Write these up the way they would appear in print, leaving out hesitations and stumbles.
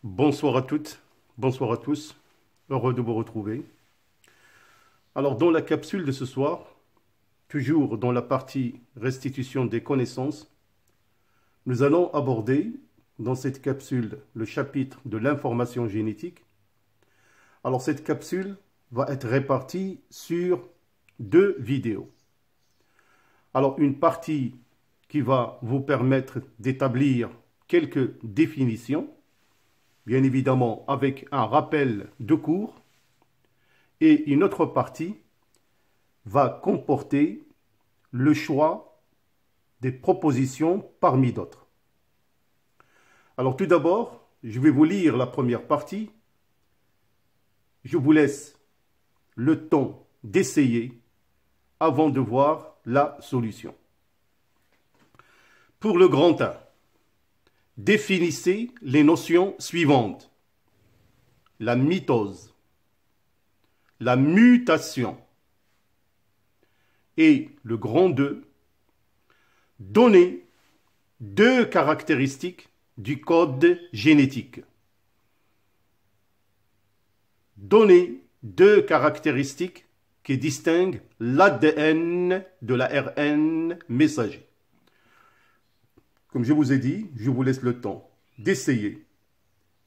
Bonsoir à toutes, bonsoir à tous, heureux de vous retrouver. Alors dans la capsule de ce soir, toujours dans la partie restitution des connaissances, nous allons aborder dans cette capsule le chapitre de l'information génétique. Alors cette capsule va être répartie sur deux vidéos. Alors une partie qui va vous permettre d'établir quelques définitions, bien évidemment avec un rappel de cours, et une autre partie va comporter le choix des propositions parmi d'autres. Alors tout d'abord, je vais vous lire la première partie. Je vous laisse le temps d'essayer avant de voir la solution. Pour le grand 1, définissez les notions suivantes. La mitose, la mutation et le grand 2, donnez deux caractéristiques du code génétique. Donnez deux caractéristiques qui distinguent l'ADN de l'ARN messager. Comme je vous ai dit, je vous laisse le temps d'essayer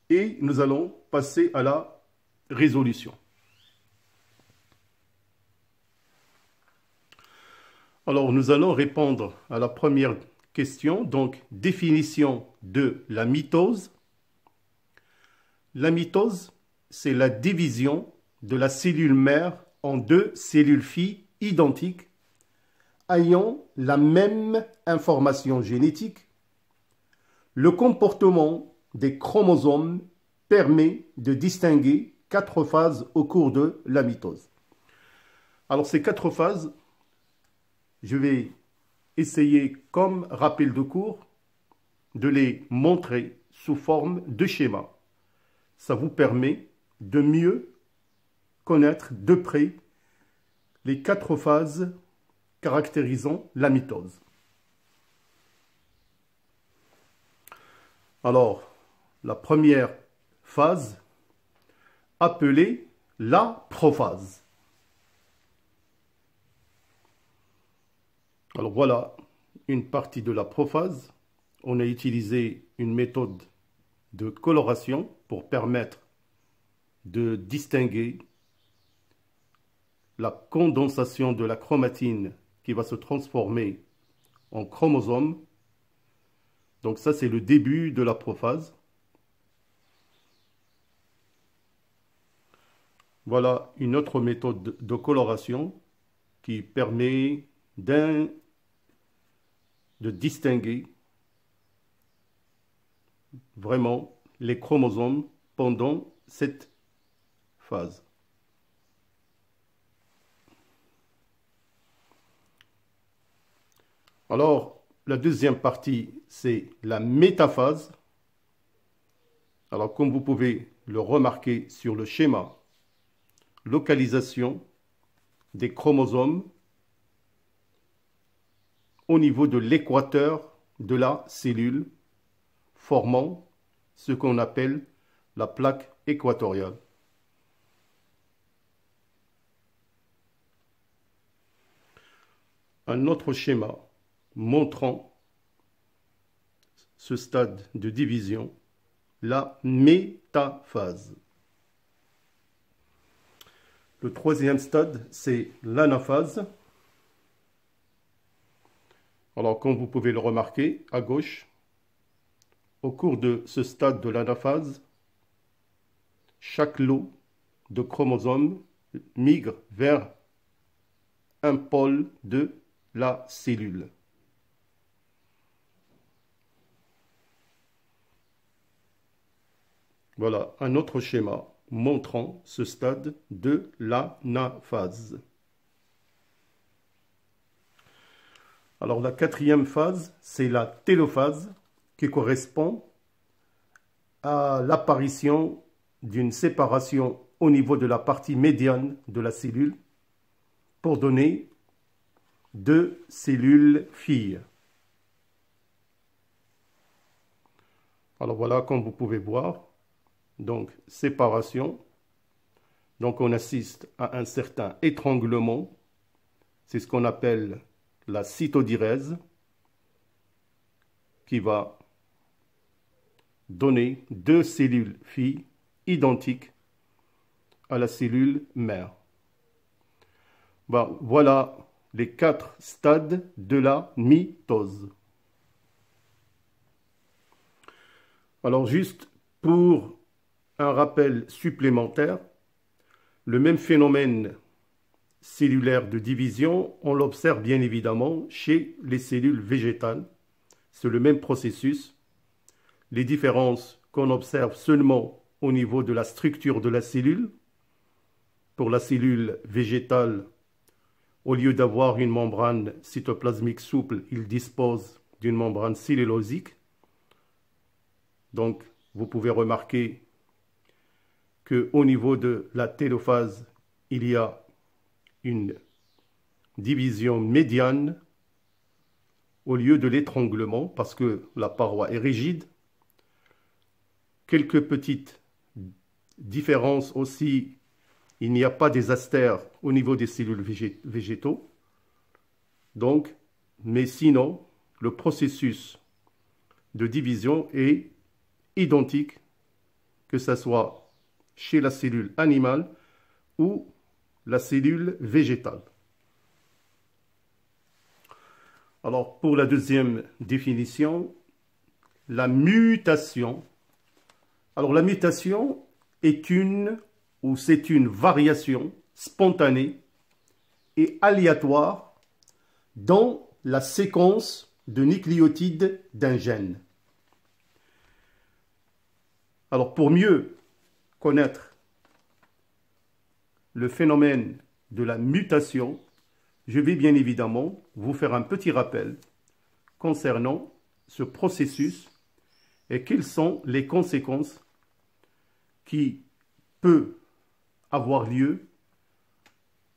et nous allons passer à la résolution. Alors, nous allons répondre à la première question, donc définition de la mitose. La mitose, c'est la division de la cellule mère en deux cellules filles identiques ayant la même information génétique. Le comportement des chromosomes permet de distinguer 4 phases au cours de la mitose. Alors ces 4 phases, je vais essayer, comme rappel de cours, de les montrer sous forme de schéma. Ça vous permet de mieux connaître de près les 4 phases caractérisant la mitose. Alors, la première phase, appelée la prophase. Alors voilà une partie de la prophase. On a utilisé une méthode de coloration pour permettre de distinguer la condensation de la chromatine qui va se transformer en chromosome. Donc ça, c'est le début de la prophase. Voilà une autre méthode de coloration qui permet de distinguer vraiment les chromosomes pendant cette phase. Alors, la deuxième partie, c'est la métaphase. Alors, comme vous pouvez le remarquer sur le schéma, localisation des chromosomes au niveau de l'équateur de la cellule, formant ce qu'on appelle la plaque équatoriale. Un autre schéma montrant ce stade de division, la métaphase. Le troisième stade, c'est l'anaphase. Alors, comme vous pouvez le remarquer, à gauche, au cours de ce stade de l'anaphase, chaque lot de chromosomes migre vers un pôle de la cellule. Voilà un autre schéma montrant ce stade de l'anaphase. Alors la quatrième phase, c'est la télophase qui correspond à l'apparition d'une séparation au niveau de la partie médiane de la cellule pour donner 2 cellules filles. Alors voilà, comme vous pouvez voir, donc séparation. Donc on assiste à un certain étranglement. C'est ce qu'on appelle la cytodirèse qui va donner deux cellules filles identiques à la cellule mère. Voilà les 4 stades de la mitose. Alors juste pour un rappel supplémentaire, le même phénomène cellulaire de division, on l'observe bien évidemment chez les cellules végétales. C'est le même processus. Les différences qu'on observe seulement au niveau de la structure de la cellule. Pour la cellule végétale, au lieu d'avoir une membrane cytoplasmique souple, il dispose d'une membrane cellulosique. Donc, vous pouvez remarquer qu'au niveau de la télophase, il y a une division médiane au lieu de l'étranglement, parce que la paroi est rigide. Quelques petites différences aussi, il n'y a pas des astères au niveau des cellules végétaux. Donc, mais sinon, le processus de division est identique, que ce soit chez la cellule animale ou la cellule végétale. Alors, pour la deuxième définition, la mutation. Alors, la mutation est c'est une variation spontanée et aléatoire dans la séquence de nucléotides d'un gène. Alors, pour mieux connaître le phénomène de la mutation, je vais bien évidemment vous faire un petit rappel concernant ce processus et quelles sont les conséquences qui peuvent avoir lieu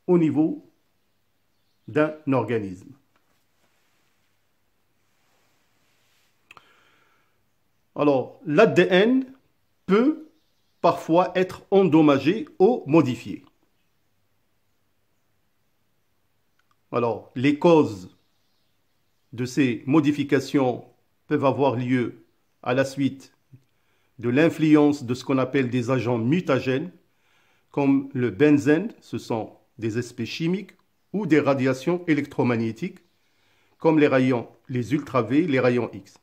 au niveau d'un organisme. Alors, l'ADN peut parfois être endommagé ou modifié. Alors, les causes de ces modifications peuvent avoir lieu à la suite de l'influence de ce qu'on appelle des agents mutagènes, comme le benzène, ce sont des aspects chimiques, ou des radiations électromagnétiques, comme les ultrav, les rayons X.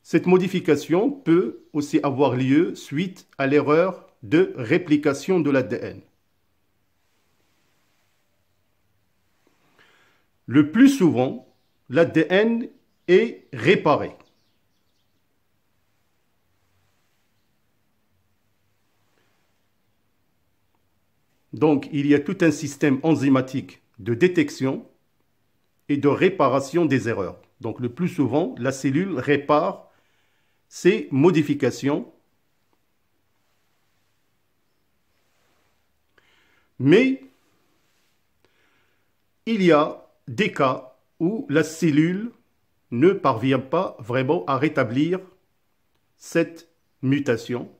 Cette modification peut aussi avoir lieu suite à l'erreur de réplication de l'ADN. Le plus souvent, l'ADN est réparé. Donc, il y a tout un système enzymatique de détection et de réparation des erreurs. Donc, le plus souvent, la cellule répare ces modifications. Mais il y a des cas où la cellule ne parvient pas vraiment à rétablir cette mutation.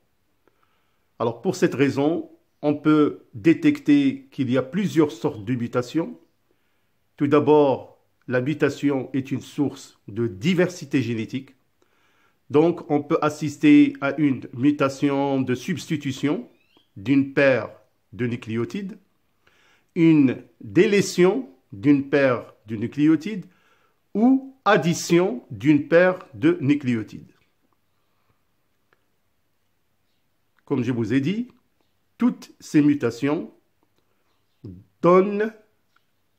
Alors, pour cette raison, on peut détecter qu'il y a plusieurs sortes de mutations. Tout d'abord, la mutation est une source de diversité génétique. Donc, on peut assister à une mutation de substitution d'une paire de nucléotides, une délétion d'une paire de nucléotides ou addition d'une paire de nucléotides. Comme je vous ai dit, toutes ces mutations donnent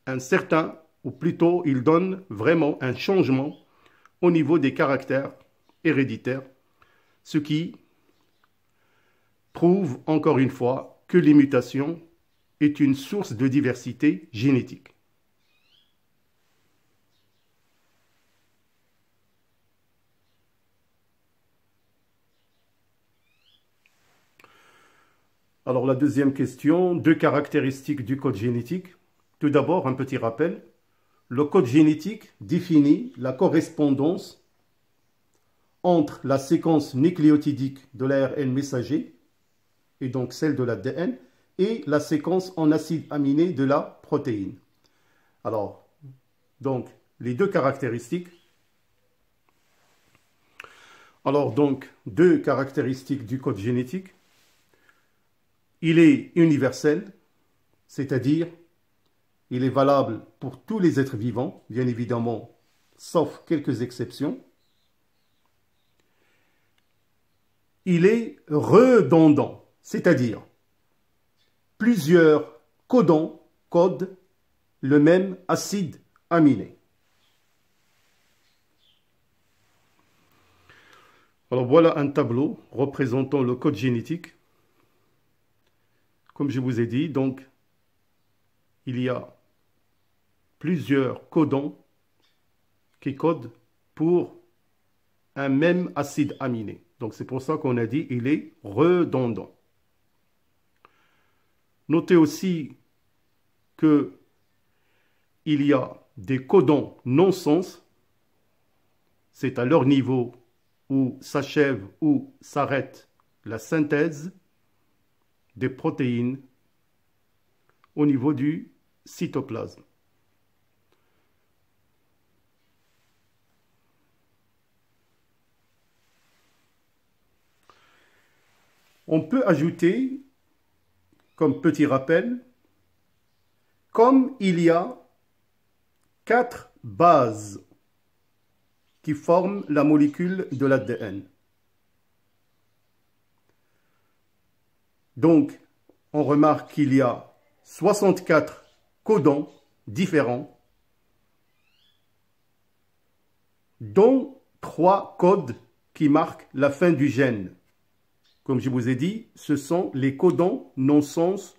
un certain, ou plutôt, ils donnent vraiment un changement au niveau des caractères héréditaires, ce qui prouve encore une fois que les mutations est une source de diversité génétique. Alors la deuxième question, deux caractéristiques du code génétique. Tout d'abord, un petit rappel. Le code génétique définit la correspondance entre la séquence nucléotidique de l'ARN messager, et donc celle de l'ADN, et la séquence en acide aminé de la protéine. Alors, donc, les deux caractéristiques. Alors, donc, deux caractéristiques du code génétique. Il est universel, c'est-à-dire, il est valable pour tous les êtres vivants, bien évidemment, sauf quelques exceptions. Il est redondant, c'est-à-dire, plusieurs codons codent le même acide aminé. Alors voilà un tableau représentant le code génétique. Comme je vous ai dit, donc, il y a plusieurs codons qui codent pour un même acide aminé. Donc c'est pour ça qu'on a dit qu'il est redondant. Notez aussi que il y a des codons non-sens, c'est à leur niveau où s'achève ou s'arrête la synthèse des protéines au niveau du cytoplasme. On peut ajouter, comme petit rappel, comme il y a 4 bases qui forment la molécule de l'ADN. Donc, on remarque qu'il y a 64 codons différents, dont 3 codes qui marquent la fin du gène. Comme je vous ai dit, ce sont les codons non-sens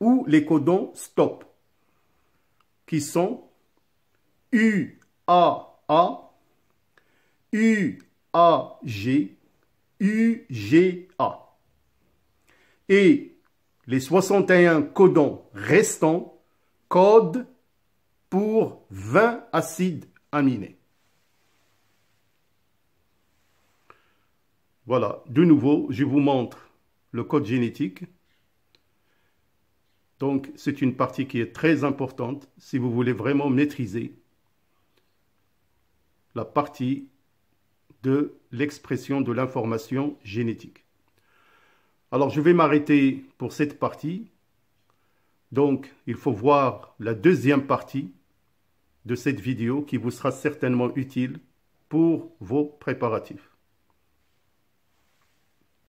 ou les codons stop, qui sont UAA, UAG, UGA. Et les 61 codons restants codent pour 20 acides aminés. Voilà, de nouveau, je vous montre le code génétique. Donc, c'est une partie qui est très importante si vous voulez vraiment maîtriser la partie de l'expression de l'information génétique. Alors, je vais m'arrêter pour cette partie. Donc, il faut voir la deuxième partie de cette vidéo qui vous sera certainement utile pour vos préparatifs.